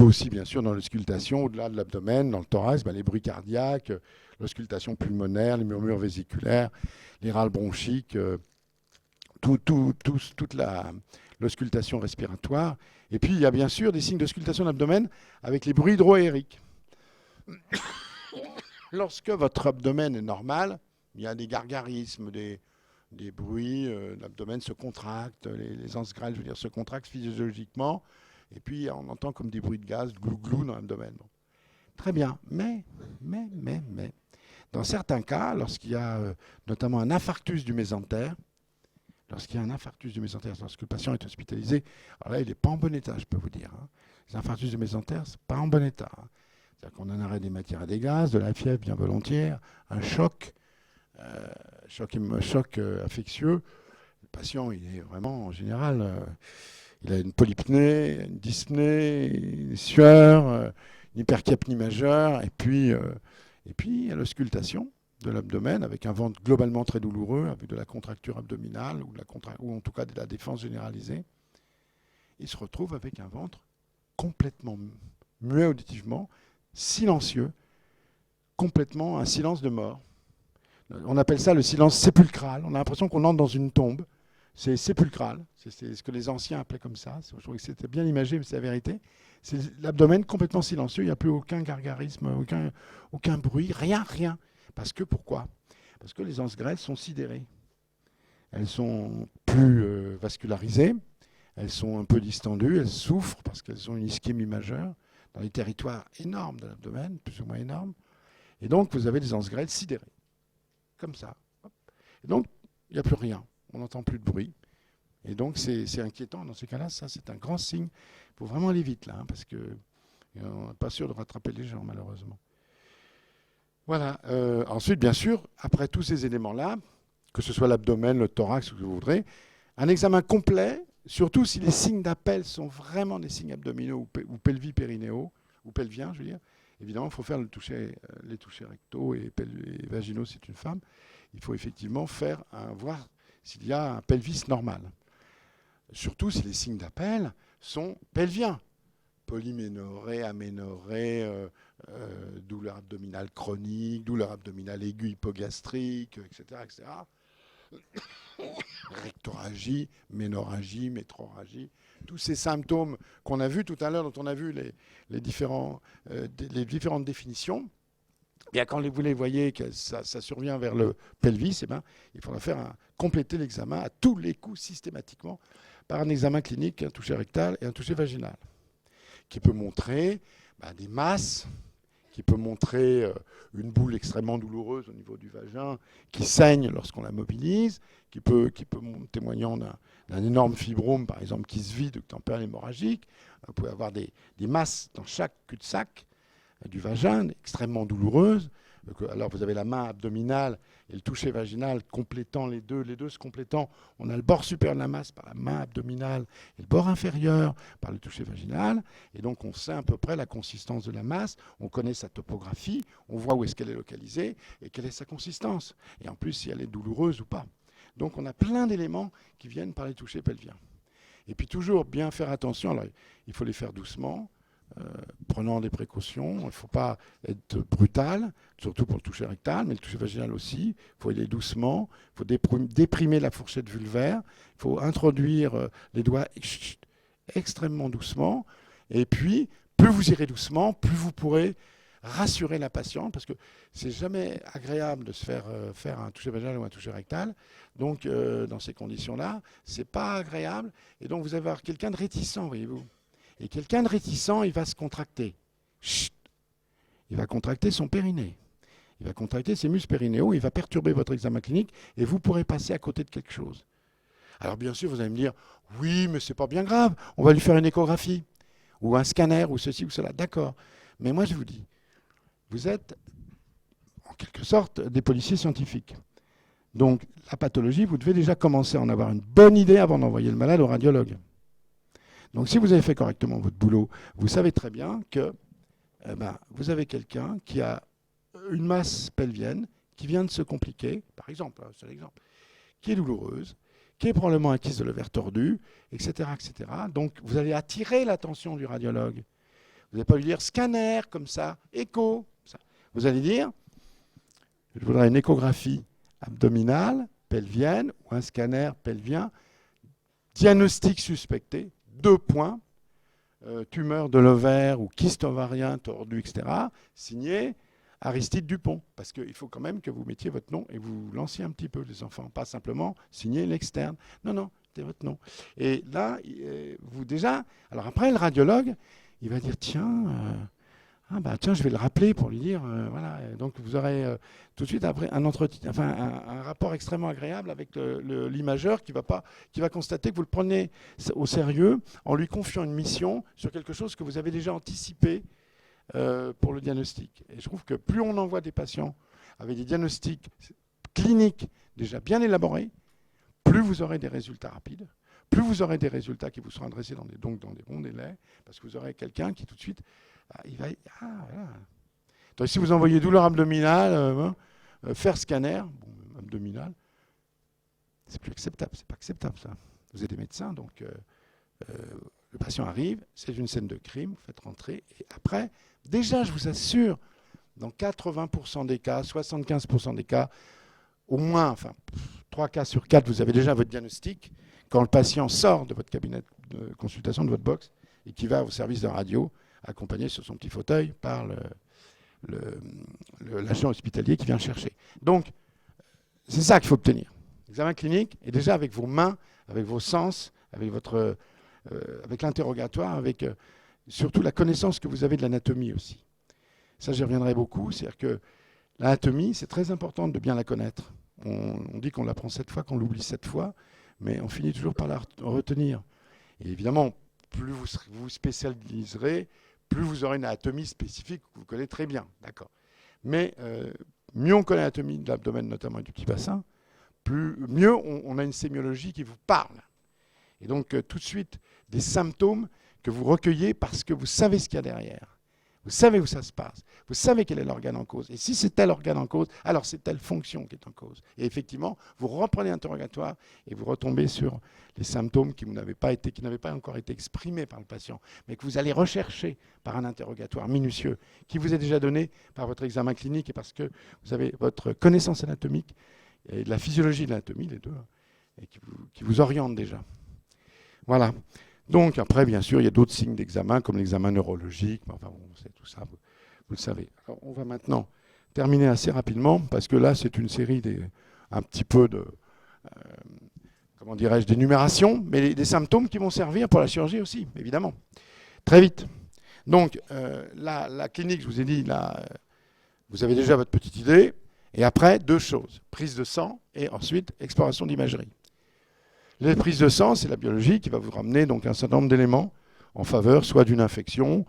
peut aussi, bien sûr, dans l'auscultation, au-delà de l'abdomen, dans le thorax, les bruits cardiaques, l'auscultation pulmonaire, les murmures vésiculaires, les râles bronchiques, toute l'auscultation respiratoire. Et puis, il y a bien sûr des signes d'auscultation de l'abdomen avec les bruits hydroaériques. Lorsque votre abdomen est normal, il y a des gargarismes, des bruits, l'abdomen se contracte, les anses grêles, je veux dire, se contractent physiologiquement, et puis on entend comme des bruits de gaz, glou-glou dans l'abdomen. Bon. Très bien, mais, dans certains cas, lorsqu'il y a notamment un infarctus du mésentère, lorsque le patient est hospitalisé, alors là, il n'est pas en bon état, je peux vous dire. Hein. Les infarctus du mésentère, ce n'est pas en bon état. Hein. C'est-à-dire qu'on a un arrêt des matières et des gaz, de la fièvre bien volontiers, un choc, choc infectieux. Le patient, il est vraiment, en général, il a une polypnée, une dyspnée, une sueur, une hypercapnie majeure, et puis il y a l'auscultation de l'abdomen avec un ventre globalement très douloureux, avec de la contracture abdominale, ou en tout cas de la défense généralisée. Il se retrouve avec un ventre complètement muet auditivement, silencieux, complètement un silence de mort. On appelle ça le silence sépulcral. On a l'impression qu'on entre dans une tombe. C'est sépulcral. C'est ce que les anciens appelaient comme ça. Je trouvais que c'était bien imagé, mais c'est la vérité. C'est l'abdomen complètement silencieux. Il n'y a plus aucun gargarisme, aucun bruit, rien. Pourquoi ? Parce que les anses grêles sont sidérées. Elles sont plus vascularisées. Elles sont un peu distendues. Elles souffrent parce qu'elles ont une ischémie majeure dans les territoires énormes de l'abdomen, plus ou moins énormes. Et donc, vous avez des anses grêles sidérées. Comme ça. Et donc, il n'y a plus rien. On n'entend plus de bruit. Et donc, c'est inquiétant. Dans ces cas-là, ça, c'est un grand signe. Il faut vraiment aller vite, là, hein, parce qu'on n'est pas sûr de rattraper les gens, malheureusement. Voilà. Ensuite, bien sûr, après tous ces éléments-là, que ce soit l'abdomen, le thorax, ce que vous voudrez, un examen complet, surtout si les signes d'appel sont vraiment des signes abdominaux ou pelvipérinéaux, ou pelviens, je veux dire. Évidemment, il faut faire les touchés rectaux et vaginaux, c'est une femme. Il faut effectivement voir s'il y a un pelvis normal. Surtout si les signes d'appel sont pelviens. Polyménorrhée, aménorrhée, douleur abdominale chronique, douleur abdominale aiguë hypogastrique, etc. Rectorragie, ménorrhagie, métrorragie, tous ces symptômes qu'on a vus tout à l'heure, dont on a vu les différentes définitions. Bien, quand vous les voyez que ça survient vers le pelvis, il faudra compléter l'examen à tous les coups systématiquement par un examen clinique, un toucher rectal et un toucher vaginal, qui peut montrer des masses, qui peut montrer une boule extrêmement douloureuse au niveau du vagin, qui saigne lorsqu'on la mobilise, qui peut témoignant d'un énorme fibrome, par exemple, qui se vide, ou tempérale hémorragique. Vous pouvez avoir des masses dans chaque cul-de-sac du vagin, extrêmement douloureuses. Alors vous avez la main abdominale et le toucher vaginal complétant les deux se complétant. On a le bord supérieur de la masse par la main abdominale et le bord inférieur par le toucher vaginal. Et donc on sait à peu près la consistance de la masse, on connaît sa topographie, on voit où est-ce qu'elle est localisée et quelle est sa consistance. Et en plus si elle est douloureuse ou pas. Donc on a plein d'éléments qui viennent par les touchés pelviens. Et puis toujours bien faire attention, alors il faut les faire doucement, prenant des précautions. Il ne faut pas être brutal, surtout pour le toucher rectal, mais le toucher vaginal aussi. Il faut aller doucement. Il faut déprimer la fourchette vulvaire. Il faut introduire les doigts extrêmement doucement. Et puis, plus vous irez doucement, plus vous pourrez rassurer la patiente, parce que c'est jamais agréable de se faire un toucher vaginal ou un toucher rectal. Donc, dans ces conditions-là, c'est pas agréable. Et donc, vous allez avoir quelqu'un de réticent, voyez-vous. Et quelqu'un de réticent, il va se contracter. Chut. Il va contracter son périnée. Il va contracter ses muscles périnéaux, il va perturber votre examen clinique et vous pourrez passer à côté de quelque chose. Alors bien sûr, vous allez me dire, oui, mais c'est pas bien grave, on va lui faire une échographie, ou un scanner, ou ceci ou cela. D'accord. Mais moi, je vous dis, vous êtes en quelque sorte des policiers scientifiques. Donc la pathologie, vous devez déjà commencer à en avoir une bonne idée avant d'envoyer le malade au radiologue. Donc si vous avez fait correctement votre boulot, vous savez très bien que vous avez quelqu'un qui a une masse pelvienne qui vient de se compliquer, par exemple, c'est l'exemple, qui est douloureuse, qui est probablement un kyste de l'ovaire tordu, etc., etc. Donc vous allez attirer l'attention du radiologue. Vous n'allez pas lui dire scanner comme ça, écho. Ça. Vous allez dire, je voudrais une échographie abdominale, pelvienne, ou un scanner pelvien, diagnostic suspecté, 2 points, tumeur de l'ovaire ou kyste ovarien tordu, etc., signé Aristide Dupont. Parce qu'il faut quand même que vous mettiez votre nom et vous lanciez un petit peu les enfants, pas simplement signer l'externe. Non, non, c'est votre nom. Et là, vous déjà... Alors après, le radiologue, il va dire, tiens... tiens, je vais le rappeler pour lui dire, voilà. Donc vous aurez tout de suite après un entretien, enfin un rapport extrêmement agréable avec l'imageur qui va constater que vous le prenez au sérieux en lui confiant une mission sur quelque chose que vous avez déjà anticipé pour le diagnostic. Et je trouve que plus on envoie des patients avec des diagnostics cliniques déjà bien élaborés, plus vous aurez des résultats rapides. Plus vous aurez des résultats qui vous seront adressés dans des bons délais, parce que vous aurez quelqu'un qui tout de suite, voilà. Donc, si vous envoyez douleur abdominale, faire scanner, abdominal, c'est plus acceptable, c'est pas acceptable ça. Vous êtes des médecins, donc le patient arrive, c'est une scène de crime, vous faites rentrer, et après, déjà, je vous assure, dans 80% des cas, 75% des cas, au moins, 3 cas sur 4, vous avez déjà votre diagnostic. Quand le patient sort de votre cabinet de consultation, de votre box, et qui va au service de radio, accompagné sur son petit fauteuil par l'agent hospitalier qui vient le chercher. Donc, c'est ça qu'il faut obtenir. L'examen clinique, et déjà avec vos mains, avec vos sens, avec l'interrogatoire, avec surtout la connaissance que vous avez de l'anatomie aussi. Ça, j'y reviendrai beaucoup. C'est-à-dire que l'anatomie, c'est très important de bien la connaître. On dit qu'on l'apprend 7 fois, qu'on l'oublie 7 fois, mais on finit toujours par la retenir. Et évidemment, plus vous vous spécialiserez, plus vous aurez une anatomie spécifique que vous connaissez très bien. D'accord. Mais mieux on connaît l'anatomie de l'abdomen, notamment et du petit bassin, mieux on a une sémiologie qui vous parle. Et donc, tout de suite, des symptômes que vous recueillez parce que vous savez ce qu'il y a derrière. Vous savez où ça se passe. Vous savez quel est l'organe en cause. Et si c'est tel organe en cause, alors c'est telle fonction qui est en cause. Et effectivement, vous reprenez l'interrogatoire et vous retombez sur les symptômes qui n'avaient pas encore été exprimés par le patient, mais que vous allez rechercher par un interrogatoire minutieux qui vous est déjà donné par votre examen clinique et parce que vous avez votre connaissance anatomique et de la physiologie de l'anatomie, les deux, et qui vous oriente déjà. Voilà. Donc après, bien sûr, il y a d'autres signes d'examen, comme l'examen neurologique. Enfin, bon, c'est tout ça, vous le savez. Alors, on va maintenant terminer assez rapidement, parce que là, c'est une série un petit peu de, comment dirais-je, d'énumération, mais des symptômes qui vont servir pour la chirurgie aussi, évidemment. Très vite. Donc, la clinique, je vous ai dit, là, vous avez déjà votre petite idée. Et après, 2 choses. Prise de sang et ensuite, exploration d'imagerie. Les prises de sang, c'est la biologie qui va vous ramener donc un certain nombre d'éléments en faveur soit d'une infection,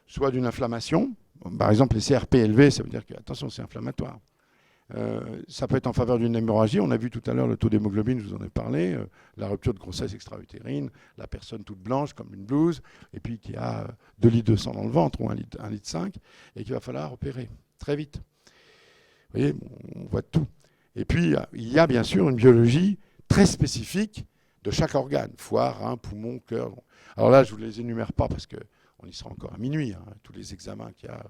soit d'une inflammation. Par exemple, les CRP élevés, ça veut dire que, attention, c'est inflammatoire. Ça peut être en faveur d'une hémorragie. On a vu tout à l'heure le taux d'hémoglobine, je vous en ai parlé, la rupture de grossesse extra-utérine, la personne toute blanche comme une blouse, et puis qui a 2 litres de sang dans le ventre ou 1,5 litre, et qu'il va falloir opérer très vite. Vous voyez, on voit tout. Et puis, il y a bien sûr une biologie très spécifique de chaque organe, foie, rein, poumon, cœur. Alors là, je ne vous les énumère pas parce qu'on y sera encore à minuit, tous les examens qu'il y a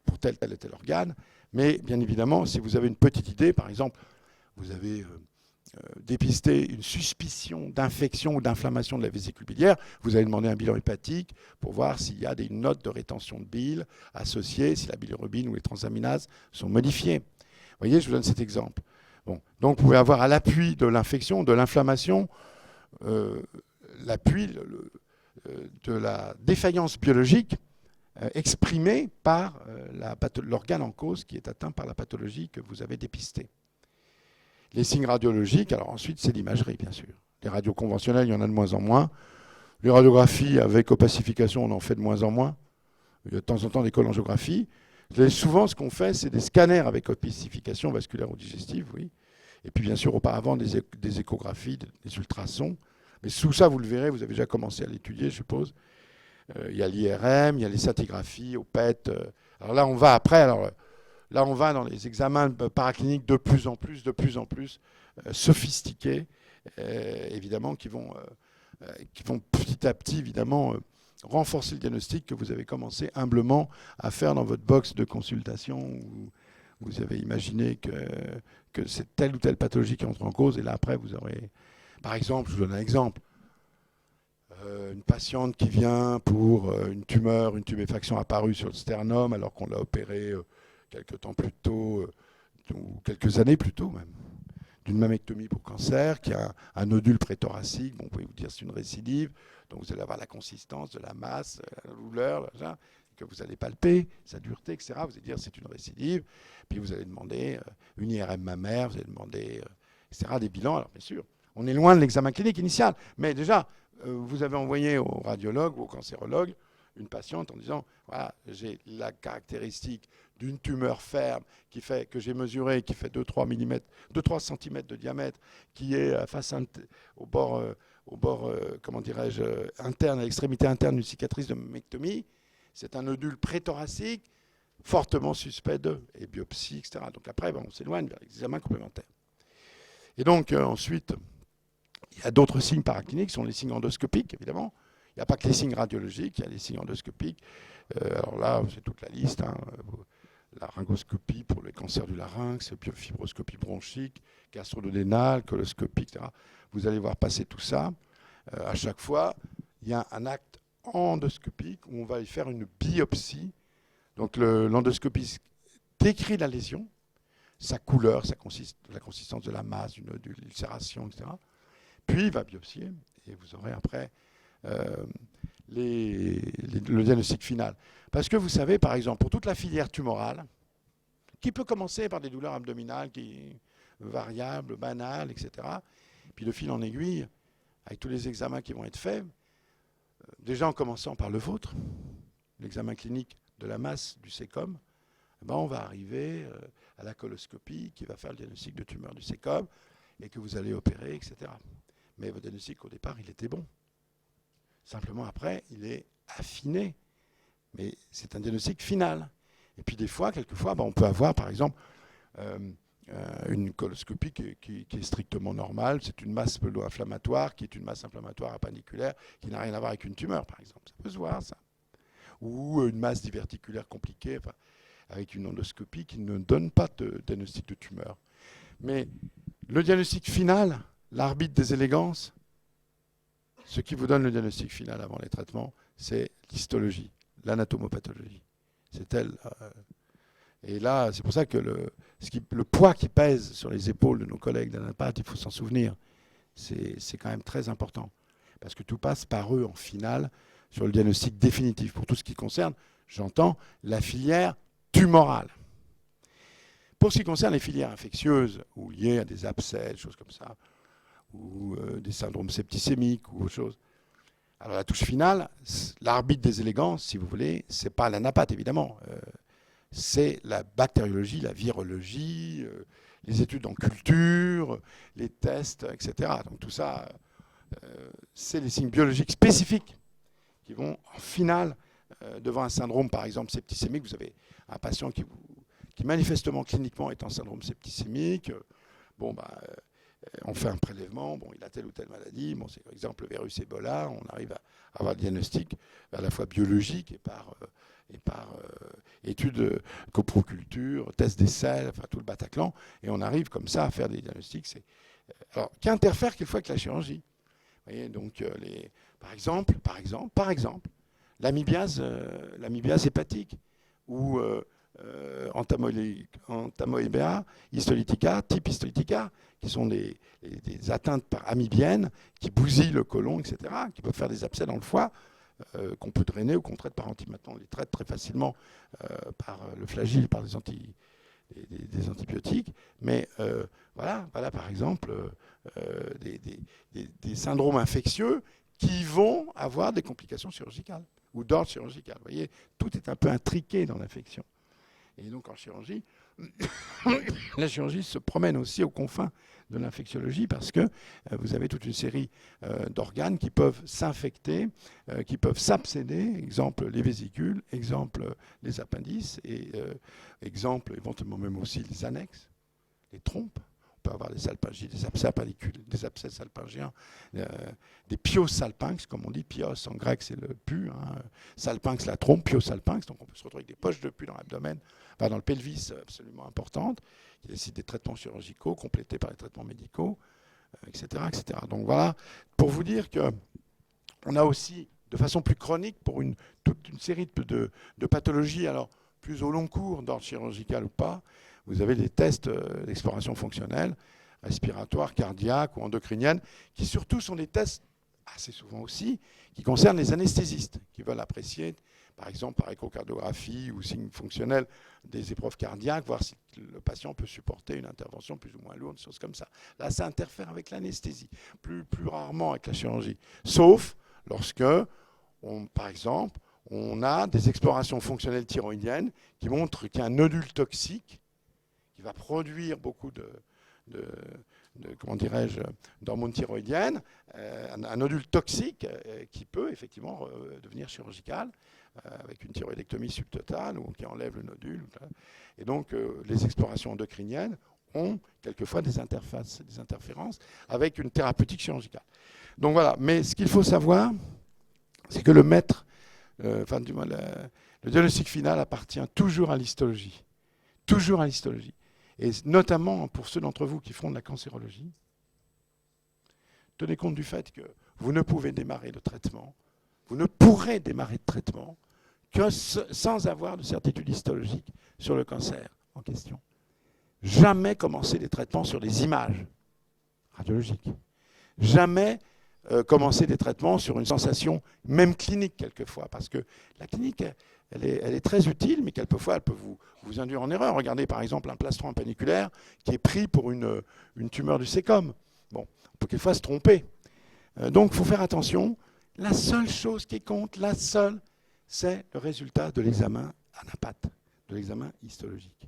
pour tel et tel organe. Mais bien évidemment, si vous avez une petite idée, par exemple, vous avez dépisté une suspicion d'infection ou d'inflammation de la vésicule biliaire, vous allez demander un bilan hépatique pour voir s'il y a des notes de rétention de bile associées, si la bilirubine ou les transaminases sont modifiées. Vous voyez, je vous donne cet exemple. Bon, donc vous pouvez avoir à l'appui de l'infection, de l'inflammation, l'appui de la défaillance biologique exprimée par l'organe en cause qui est atteint par la pathologie que vous avez dépistée. Les signes radiologiques, alors ensuite c'est l'imagerie bien sûr. Les radios conventionnelles, il y en a de moins en moins. Les radiographies avec opacification, on en fait de moins en moins. Il y a de temps en temps des cholangiographie. Souvent, ce qu'on fait, c'est des scanners avec opacification vasculaire ou digestive, oui. Et puis, bien sûr, auparavant, des échographies, des ultrasons. Mais sous ça, vous le verrez, vous avez déjà commencé à l'étudier, je suppose. Il y a l'IRM, il y a les scintigraphies, au PET. Alors là, on va après. Alors, là, on va dans les examens paracliniques de plus en plus sophistiqués, évidemment, qui vont petit à petit, évidemment, renforcer le diagnostic que vous avez commencé humblement à faire dans votre box de consultation où vous avez imaginé que c'est telle ou telle pathologie qui entre en cause. Et là, après, vous aurez... Par exemple, je vous donne un exemple. Une patiente qui vient pour une tumeur, une tuméfaction apparue sur le sternum alors qu'on l'a opérée quelques temps plus tôt, ou quelques années plus tôt même, d'une mammectomie pour cancer, qui a un nodule préthoracique. Bon, vous pouvez vous dire c'est une récidive, donc vous allez avoir la consistance de la masse, la douleur, que vous allez palper, sa dureté, etc. Vous allez dire c'est une récidive, puis vous allez demander une IRM mammaire, vous allez demander, etc., des bilans. Alors bien sûr, on est loin de l'examen clinique initial, mais déjà, vous avez envoyé au radiologue ou au cancérologue une patiente en disant voilà, j'ai la caractéristique d'une tumeur ferme qui fait, que j'ai mesurée, qui fait 2-3 mm, 2-3 cm de diamètre, qui est au bord, comment dirais-je, interne, à l'extrémité interne d'une cicatrice de mammectomie. C'est un nodule préthoracique fortement suspect et biopsie, etc. Donc après, on s'éloigne vers l'examen complémentaire. Et donc ensuite, il y a d'autres signes paracliniques, qui sont les signes endoscopiques, évidemment. Il n'y a pas que les signes radiologiques, il y a les signes endoscopiques. Alors là, c'est toute la liste. La laryngoscopie pour les cancers du larynx, fibroscopie bronchique, gastrododénale, coloscopie, etc. Vous allez voir passer tout ça. À chaque fois, il y a un acte endoscopique où on va y faire une biopsie. Donc l'endoscopie décrit la lésion, sa couleur, la consistance de la masse, du nodule, l'ulcération, etc. Puis il va biopsier et vous aurez après le diagnostic final. Parce que vous savez, par exemple, pour toute la filière tumorale, qui peut commencer par des douleurs abdominales variables, banales, etc., puis de fil en aiguille, avec tous les examens qui vont être faits, déjà en commençant par le vôtre, l'examen clinique de la masse du sécom, on va arriver à la coloscopie qui va faire le diagnostic de tumeur du sécom et que vous allez opérer, etc. Mais votre diagnostic, au départ, il était bon. Simplement, après, il est affiné. Mais c'est un diagnostic final. Et puis, quelquefois, on peut avoir, par exemple, une coloscopie qui est strictement normale. C'est une masse pseudo-inflammatoire, qui est une masse inflammatoire appendiculaire, qui n'a rien à voir avec une tumeur, par exemple. Ça peut se voir, ça. Ou une masse diverticulaire compliquée, avec une endoscopie qui ne donne pas de diagnostic de tumeur. Mais le diagnostic final, l'arbitre des élégances, ce qui vous donne le diagnostic final avant les traitements, c'est l'histologie, l'anatomopathologie. C'est elle. Et là, c'est pour ça que le poids qui pèse sur les épaules de nos collègues d'anapathes, il faut s'en souvenir, c'est quand même très important. Parce que tout passe par eux en finale sur le diagnostic définitif pour tout ce qui concerne, j'entends, la filière tumorale. Pour ce qui concerne les filières infectieuses ou liées à des abcès, des choses comme ça, ou des syndromes septicémiques ou autre chose. Alors la touche finale, l'arbitre des élégances, si vous voulez, c'est pas l'anapathe évidemment, c'est la bactériologie, la virologie, les études en culture, les tests, etc. Donc tout ça, c'est les signes biologiques spécifiques qui vont en finale devant un syndrome, par exemple septicémique. Vous avez un patient qui manifestement cliniquement est en syndrome septicémique. On fait un prélèvement, il a telle ou telle maladie, c'est par exemple le virus Ebola, on arrive à avoir le diagnostic à la fois biologique et par études coproculture, test des selles, enfin tout le Bataclan, et on arrive comme ça à faire des diagnostics qui interfèrent quelquefois avec la chirurgie. Vous voyez, donc par exemple, l'amibiase hépatique ou entamoeba histolytica, type histolytica, qui sont des atteintes par amibiennes qui bousillent le côlon, etc., qui peuvent faire des abcès dans le foie, qu'on peut drainer ou qu'on traite par Maintenant, on les traite très facilement par le flagile, par des antibiotiques. Mais voilà par exemple des syndromes infectieux qui vont avoir des complications chirurgicales ou d'ordre chirurgical. Vous voyez, tout est un peu intriqué dans l'infection. Et donc en chirurgie, la chirurgie se promène aussi aux confins de l'infectiologie parce que vous avez toute une série d'organes qui peuvent s'infecter, qui peuvent s'abcéder, exemple les vésicules, exemple les appendices, et exemple éventuellement même aussi les annexes, les trompes. peut avoir des salpingies, des abcès appendicules, des abcès salpingiens, des piosalpinx, comme on dit. Pios en grec, c'est le pu. Hein. Salpinx, la trompe, piosalpinx. Donc on peut se retrouver avec des poches de pu dans l'abdomen, enfin, dans le pelvis, absolument importantes. Il y a aussi des traitements chirurgicaux complétés par les traitements médicaux, etc., etc. Donc voilà, pour vous dire qu'on a aussi, de façon plus chronique, pour toute une série de pathologies, alors plus au long cours, d'ordre chirurgical ou pas, vous avez des tests d'exploration fonctionnelle, respiratoire, cardiaque ou endocrinienne, qui surtout sont des tests, assez souvent aussi, qui concernent les anesthésistes, qui veulent apprécier, par exemple par échocardiographie ou signe fonctionnel, des épreuves cardiaques, voir si le patient peut supporter une intervention plus ou moins lourde, des choses comme ça. Là, ça interfère avec l'anesthésie, plus rarement avec la chirurgie, sauf lorsque, par exemple, on a des explorations fonctionnelles thyroïdiennes qui montrent qu'il y a un nodule toxique qui va produire beaucoup comment dirais-je, d'hormones thyroïdiennes, un nodule toxique qui peut effectivement devenir chirurgical avec une thyroïdectomie subtotale ou qui enlève le nodule. Et donc les explorations endocriniennes ont quelquefois des interférences avec une thérapeutique chirurgicale. Donc voilà, mais ce qu'il faut savoir, c'est que le maître, le diagnostic final appartient toujours à l'histologie. Toujours à l'histologie. Et notamment pour ceux d'entre vous qui font de la cancérologie, tenez compte du fait que vous ne pouvez démarrer le traitement, vous ne pourrez démarrer de traitement que sans avoir de certitude histologique sur le cancer en question. Jamais commencer des traitements sur des images radiologiques. Jamais commencer des traitements sur une sensation, même clinique quelquefois, parce que la clinique, elle est très utile, mais quelquefois elle peut vous induire en erreur. Regardez par exemple un plastron appenniculaire qui est pris pour une tumeur du sécom. Bon, on peut quelquefois se tromper. Donc il faut faire attention. La seule chose qui compte, c'est le résultat de l'examen ANAPAT, de l'examen histologique.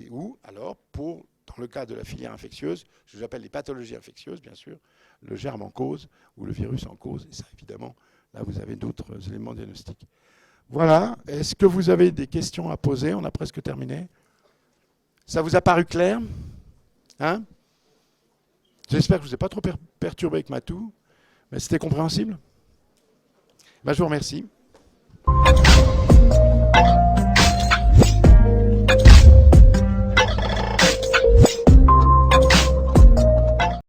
Ou alors, dans le cas de la filière infectieuse, ce que j'appelle les pathologies infectieuses, bien sûr, le germe en cause ou le virus en cause. Et ça, évidemment, là, vous avez d'autres éléments diagnostiques. Voilà. Est-ce que vous avez des questions à poser? On a presque terminé. Ça vous a paru clair? Hein? J'espère que je ne vous ai pas trop perturbé avec ma toux, mais c'était compréhensible. Ben, je vous remercie.